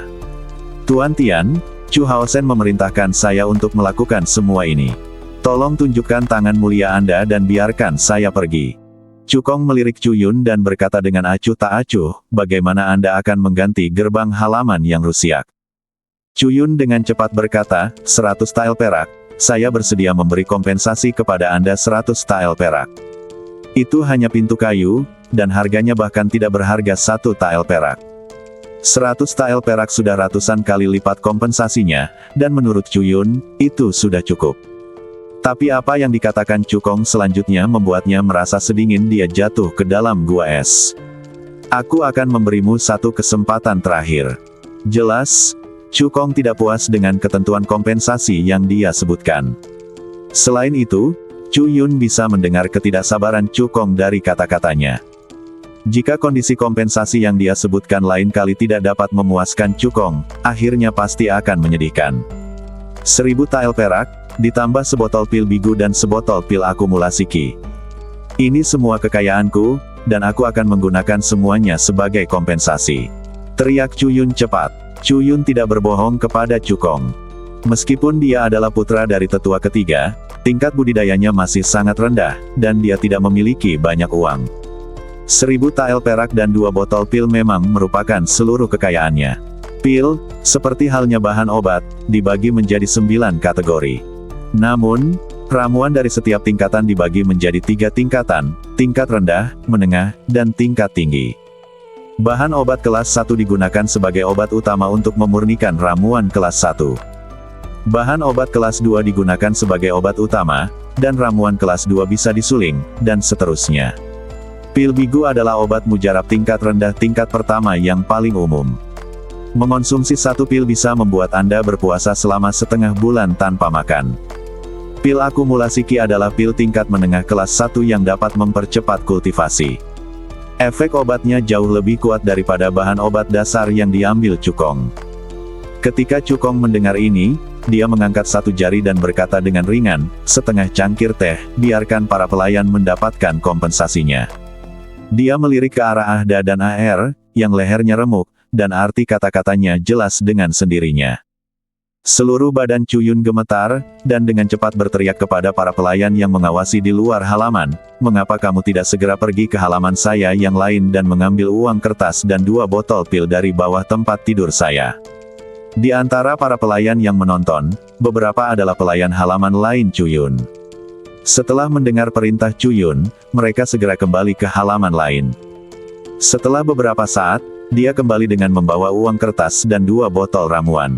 Tuan Tian, Chu Haosen memerintahkan saya untuk melakukan semua ini. Tolong tunjukkan tangan mulia Anda dan biarkan saya pergi. Cukong melirik Cuyun dan berkata dengan acuh tak acuh, bagaimana Anda akan mengganti gerbang halaman yang rusak? Cuyun dengan cepat berkata, 100 tael perak, saya bersedia memberi kompensasi kepada Anda 100 tael perak. Itu hanya pintu kayu, dan harganya bahkan tidak berharga 1 tael perak. 100 tael perak sudah ratusan kali lipat kompensasinya, dan menurut Cuyun, itu sudah cukup. Tapi apa yang dikatakan Cukong selanjutnya membuatnya merasa sedingin dia jatuh ke dalam gua es. Aku akan memberimu satu kesempatan terakhir. Jelas, Cukong tidak puas dengan ketentuan kompensasi yang dia sebutkan. Selain itu, Cuyun bisa mendengar ketidaksabaran Cukong dari kata-katanya. Jika kondisi kompensasi yang dia sebutkan lain kali tidak dapat memuaskan Cukong, akhirnya pasti akan menyedihkan. 1000 tael perak, ditambah sebotol pil bigu dan sebotol pil akumulasi Qi. Ini semua kekayaanku, dan aku akan menggunakan semuanya sebagai kompensasi. Teriak Cuyun cepat. Cuyun tidak berbohong kepada Cukong. Meskipun dia adalah putra dari tetua ketiga, tingkat budidayanya masih sangat rendah, dan dia tidak memiliki banyak uang. 1000 tael perak dan 2 botol pil memang merupakan seluruh kekayaannya. Pil, seperti halnya bahan obat, dibagi menjadi 9 kategori. Namun, ramuan dari setiap tingkatan dibagi menjadi 3 tingkatan, tingkat rendah, menengah, dan tingkat tinggi. Bahan obat kelas 1 digunakan sebagai obat utama untuk memurnikan ramuan kelas 1. Bahan obat kelas 2 digunakan sebagai obat utama, dan ramuan kelas 2 bisa disuling, dan seterusnya. Pil bigu adalah obat mujarab tingkat rendah tingkat pertama yang paling umum. Mengonsumsi satu pil bisa membuat Anda berpuasa selama setengah bulan tanpa makan. Pil akumulasi Qi adalah pil tingkat menengah kelas 1 yang dapat mempercepat kultivasi. Efek obatnya jauh lebih kuat daripada bahan obat dasar yang diambil Cukong. Ketika Cukong mendengar ini, dia mengangkat satu jari dan berkata dengan ringan, setengah cangkir teh, biarkan para pelayan mendapatkan kompensasinya. Dia melirik ke arah Ahda dan AR, yang lehernya remuk, dan arti kata-katanya jelas dengan sendirinya. Seluruh badan Cuyun gemetar, dan dengan cepat berteriak kepada para pelayan yang mengawasi di luar halaman, mengapa kamu tidak segera pergi ke halaman saya yang lain dan mengambil uang kertas dan 2 botol pil dari bawah tempat tidur saya. Di antara para pelayan yang menonton, beberapa adalah pelayan halaman lain Cuyun. Setelah mendengar perintah Cuyun, mereka segera kembali ke halaman lain. Setelah beberapa saat, dia kembali dengan membawa uang kertas dan 2 botol ramuan.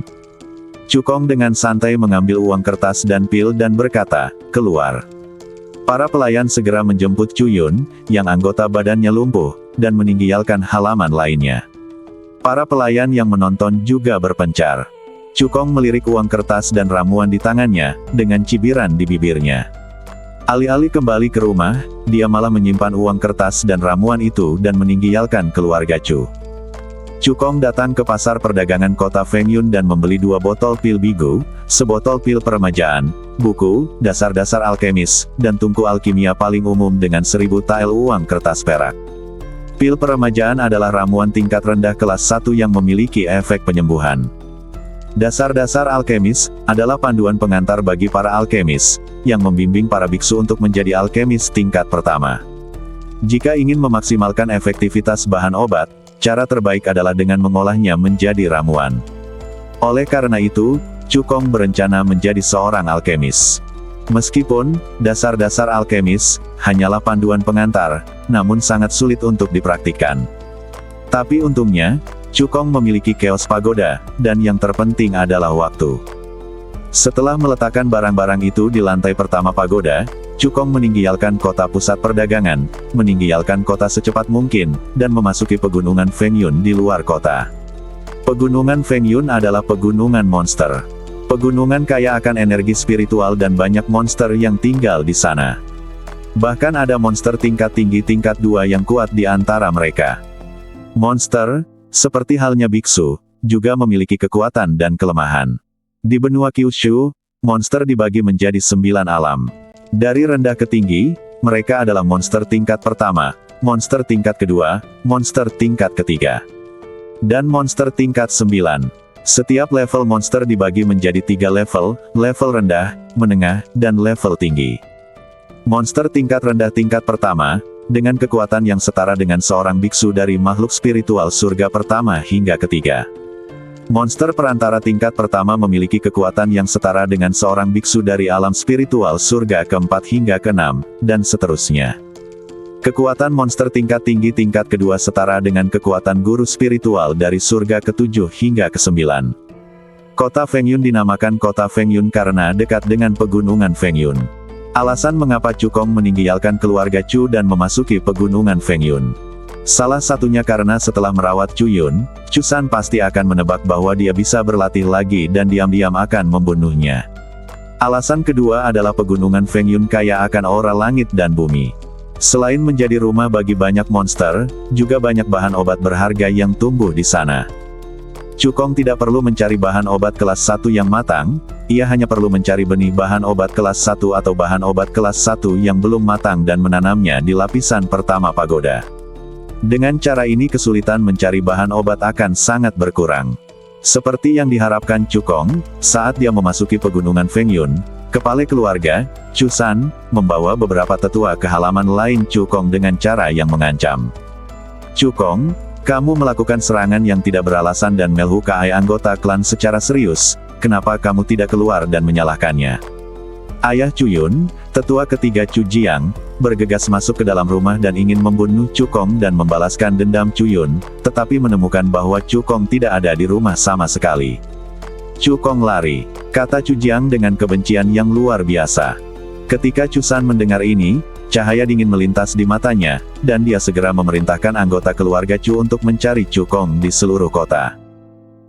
Cukong dengan santai mengambil uang kertas dan pil dan berkata, keluar. Para pelayan segera menjemput Cuyun, yang anggota badannya lumpuh, dan meninggalkan halaman lainnya. Para pelayan yang menonton juga berpencar. Cukong melirik uang kertas dan ramuan di tangannya, dengan cibiran di bibirnya. Alih-alih kembali ke rumah, dia malah menyimpan uang kertas dan ramuan itu dan meninggalkan keluarga Chu. Cukong datang ke pasar perdagangan kota Fengyun dan membeli 2 botol pil bigu, sebotol pil peremajaan, buku, dasar-dasar alkemis, dan tungku alkimia paling umum dengan 1000 tael uang kertas perak. Pil peremajaan adalah ramuan tingkat rendah kelas 1 yang memiliki efek penyembuhan. Dasar-dasar alkemis adalah panduan pengantar bagi para alkemis, yang membimbing para biksu untuk menjadi alkemis tingkat pertama. Jika ingin memaksimalkan efektivitas bahan obat, cara terbaik adalah dengan mengolahnya menjadi ramuan. Oleh karena itu, Cukong berencana menjadi seorang alkemis. Meskipun dasar-dasar alkemis hanyalah panduan pengantar, namun sangat sulit untuk dipraktikkan. Tapi untungnya, Cukong memiliki Chaos Pagoda, dan yang terpenting adalah waktu. Setelah meletakkan barang-barang itu di lantai pertama pagoda, Cukong meninggalkan kota pusat perdagangan, meninggalkan kota secepat mungkin, dan memasuki pegunungan Fengyun di luar kota. Pegunungan Fengyun adalah pegunungan monster. Pegunungan kaya akan energi spiritual dan banyak monster yang tinggal di sana. Bahkan ada monster tingkat tinggi tingkat 2 yang kuat di antara mereka. Monster, seperti halnya biksu, juga memiliki kekuatan dan kelemahan. Di benua Kyushu, monster dibagi menjadi 9 alam. Dari rendah ke tinggi, mereka adalah monster tingkat pertama, monster tingkat kedua, monster tingkat ketiga, dan monster tingkat 9. Setiap level monster dibagi menjadi 3 level, level rendah, menengah, dan level tinggi. Monster tingkat rendah tingkat pertama, dengan kekuatan yang setara dengan seorang biksu dari makhluk spiritual surga pertama hingga ketiga. Monster perantara tingkat pertama memiliki kekuatan yang setara dengan seorang biksu dari alam spiritual surga keempat hingga keenam, dan seterusnya. Kekuatan monster tingkat tinggi tingkat kedua setara dengan kekuatan guru spiritual dari surga ke-7 hingga ke-9. Kota Fengyun dinamakan Kota Fengyun karena dekat dengan pegunungan Fengyun. Alasan mengapa Cukong meninggalkan keluarga Chu dan memasuki pegunungan Fengyun. Salah satunya karena setelah merawat Chuyun, Chusan pasti akan menebak bahwa dia bisa berlatih lagi dan diam-diam akan membunuhnya. Alasan kedua adalah pegunungan Fengyun kaya akan aura langit dan bumi. Selain menjadi rumah bagi banyak monster, juga banyak bahan obat berharga yang tumbuh di sana. Cukong tidak perlu mencari bahan obat kelas 1 yang matang, ia hanya perlu mencari benih bahan obat kelas 1 atau bahan obat kelas 1 yang belum matang dan menanamnya di lapisan pertama pagoda. Dengan cara ini kesulitan mencari bahan obat akan sangat berkurang. Seperti yang diharapkan Cukong, saat dia memasuki pegunungan Fengyun, kepala keluarga, Chusan, membawa beberapa tetua ke halaman lain Cukong dengan cara yang mengancam. Cukong, kamu melakukan serangan yang tidak beralasan dan melukai anggota klan secara serius, kenapa kamu tidak keluar dan menyalahkannya? Ayah Chuyun, tetua ketiga Chu Jiang, bergegas masuk ke dalam rumah dan ingin membunuh Cukong dan membalaskan dendam Chuyun, tetapi menemukan bahwa Cukong tidak ada di rumah sama sekali. Cukong lari, kata Chu Jiang dengan kebencian yang luar biasa. Ketika Chusan mendengar ini, cahaya dingin melintas di matanya, dan dia segera memerintahkan anggota keluarga Chu untuk mencari Cukong di seluruh kota.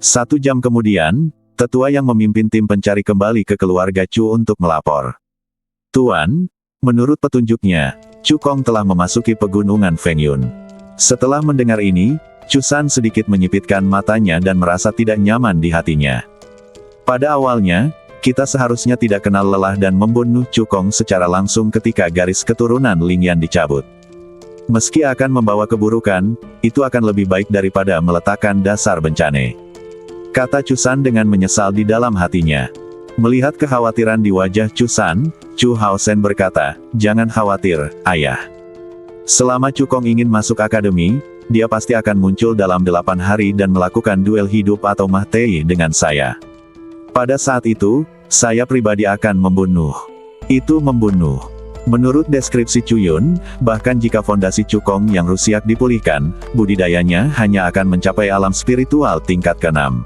1 jam kemudian, tetua yang memimpin tim pencari kembali ke keluarga Chu untuk melapor. Tuan, menurut petunjuknya, Cukong telah memasuki pegunungan Fengyun. Setelah mendengar ini, Chusan sedikit menyipitkan matanya dan merasa tidak nyaman di hatinya. Pada awalnya, kita seharusnya tidak kenal lelah dan membunuh Cukong secara langsung ketika garis keturunan Lingyan dicabut. Meski akan membawa keburukan, itu akan lebih baik daripada meletakkan dasar bencana. Kata Chusan dengan menyesal di dalam hatinya. Melihat kekhawatiran di wajah Chusan, Chu Haosen berkata, "Jangan khawatir, ayah. Selama Cukong ingin masuk akademi, dia pasti akan muncul dalam 8 hari dan melakukan duel hidup atau mati dengan saya. Pada saat itu, saya pribadi akan membunuh." Itu membunuh. Menurut deskripsi Chuyun, bahkan jika fondasi Cukong yang rusak dipulihkan, budidayanya hanya akan mencapai alam spiritual tingkat ke-6.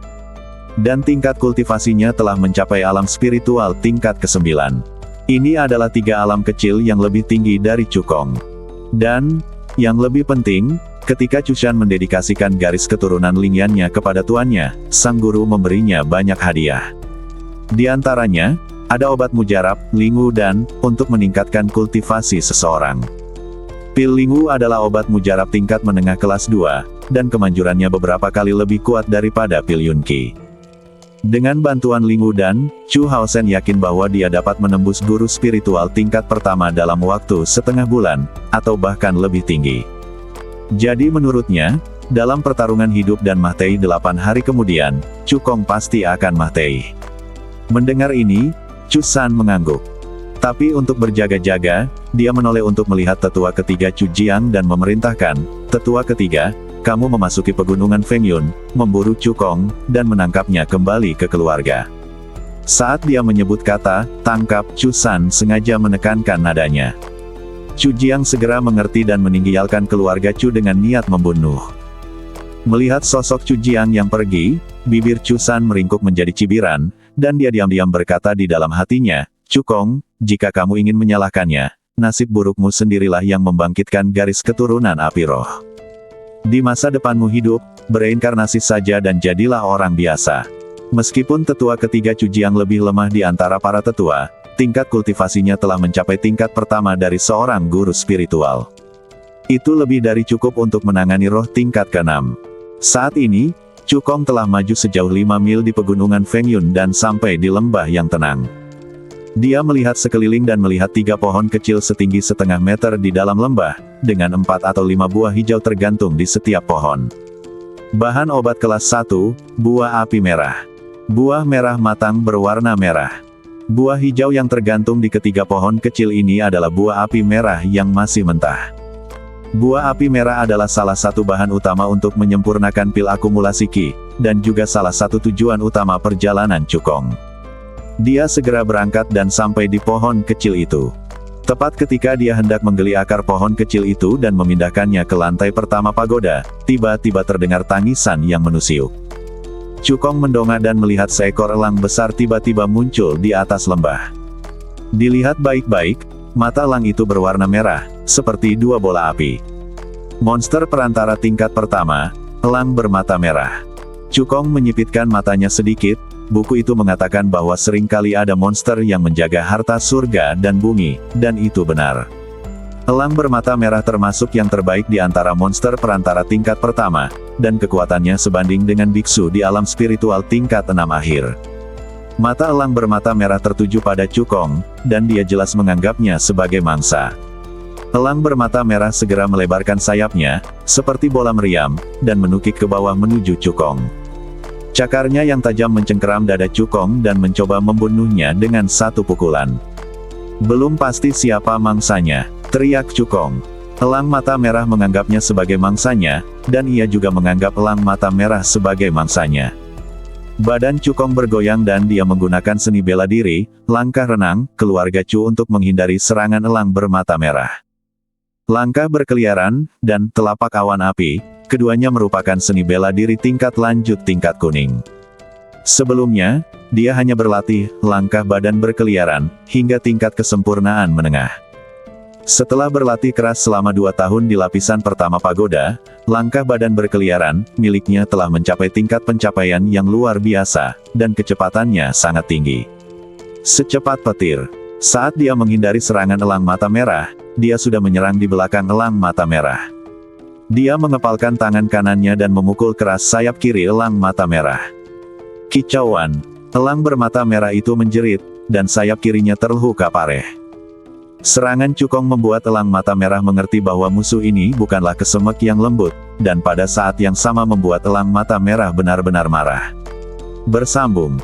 Dan tingkat kultivasinya telah mencapai alam spiritual tingkat ke-9. Ini adalah 3 alam kecil yang lebih tinggi dari Cukong. Dan, yang lebih penting, Ketika Chushan mendedikasikan garis keturunan Lingyannya kepada tuannya, sang guru memberinya banyak hadiah. Di antaranya, ada obat mujarab, Lingu dan, untuk meningkatkan kultivasi seseorang. Pil Lingu adalah obat mujarab tingkat menengah kelas 2, dan kemanjurannya beberapa kali lebih kuat daripada pil Yunqi. Dengan bantuan Lingu dan, Chu Haosen yakin bahwa dia dapat menembus guru spiritual tingkat pertama dalam waktu setengah bulan, atau bahkan lebih tinggi. Jadi menurutnya, dalam pertarungan hidup dan mati 8 hari kemudian, Chu Kong pasti akan mati. Mendengar ini, Chu San mengangguk. Tapi untuk berjaga-jaga, dia menoleh untuk melihat tetua ketiga Chu Jiang dan memerintahkan, "Tetua ketiga, kamu memasuki pegunungan Fengyun, memburu Chu Kong, dan menangkapnya kembali ke keluarga." Saat dia menyebut kata, "tangkap", Chu San sengaja menekankan nadanya. Chu Jiang segera mengerti dan meninggalkan keluarga Chu dengan niat membunuh. Melihat sosok Chu Jiang yang pergi, bibir Chu San meringkuk menjadi cibiran, dan dia diam-diam berkata di dalam hatinya, "Chu Kong, jika kamu ingin menyalahkannya, nasib burukmu sendirilah yang membangkitkan garis keturunan api roh. Di masa depanmu hidup, bereinkarnasi saja dan jadilah orang biasa." Meskipun tetua ketiga Chu Jiang lebih lemah di antara para tetua, tingkat kultivasinya telah mencapai tingkat pertama dari seorang guru spiritual. Itu lebih dari cukup untuk menangani roh tingkat ke-6. Saat ini, Chu Kong telah maju sejauh 5 mil di pegunungan Fengyun dan sampai di lembah yang tenang. Dia melihat sekeliling dan melihat 3 pohon kecil setinggi setengah meter di dalam lembah, dengan 4 atau 5 buah hijau tergantung di setiap pohon. Bahan obat kelas 1, buah api merah. Buah merah matang berwarna merah. Buah hijau yang tergantung di ketiga pohon kecil ini adalah buah api merah yang masih mentah. Buah api merah adalah salah satu bahan utama untuk menyempurnakan pil akumulasi Qi, dan juga salah satu tujuan utama perjalanan Chu Kong. Dia segera berangkat dan sampai di pohon kecil itu. Tepat ketika dia hendak menggali akar pohon kecil itu dan memindahkannya ke lantai pertama pagoda, tiba-tiba terdengar tangisan yang menusiuk. Chu Kong mendongak dan melihat seekor elang besar tiba-tiba muncul di atas lembah. Dilihat baik-baik, mata elang itu berwarna merah, seperti 2 bola api. Monster perantara tingkat pertama, elang bermata merah. Chu Kong menyipitkan matanya sedikit, buku itu mengatakan bahwa seringkali ada monster yang menjaga harta surga dan bumi, dan itu benar. Elang bermata merah termasuk yang terbaik di antara monster perantara tingkat pertama, dan kekuatannya sebanding dengan biksu di alam spiritual tingkat 6 akhir. Mata elang bermata merah tertuju pada Chu Kong, dan dia jelas menganggapnya sebagai mangsa. Elang bermata merah segera melebarkan sayapnya, seperti bola meriam, dan menukik ke bawah menuju Chu Kong. Cakarnya yang tajam mencengkeram dada Chu Kong dan mencoba membunuhnya dengan satu pukulan. "Belum pasti siapa mangsanya," teriak Chu Kong. Elang mata merah menganggapnya sebagai mangsanya, dan ia juga menganggap elang mata merah sebagai mangsanya. Badan Chu Kong bergoyang dan dia menggunakan seni bela diri, langkah renang, keluarga Chu untuk menghindari serangan elang bermata merah. Langkah berkeliaran, dan telapak awan api, keduanya merupakan seni bela diri tingkat lanjut tingkat kuning. Sebelumnya, dia hanya berlatih, langkah badan berkeliaran, hingga tingkat kesempurnaan menengah. Setelah berlatih keras selama 2 tahun di lapisan pertama pagoda, langkah badan berkeliaran, miliknya telah mencapai tingkat pencapaian yang luar biasa, dan kecepatannya sangat tinggi. Secepat petir. Saat dia menghindari serangan elang mata merah, dia sudah menyerang di belakang elang mata merah. Dia mengepalkan tangan kanannya dan memukul keras sayap kiri elang mata merah. Kicauan. Elang bermata merah itu menjerit, dan sayap kirinya terluka pareh. Serangan Chu Kong membuat elang mata merah mengerti bahwa musuh ini bukanlah kesemek yang lembut, dan pada saat yang sama membuat elang mata merah benar-benar marah. Bersambung.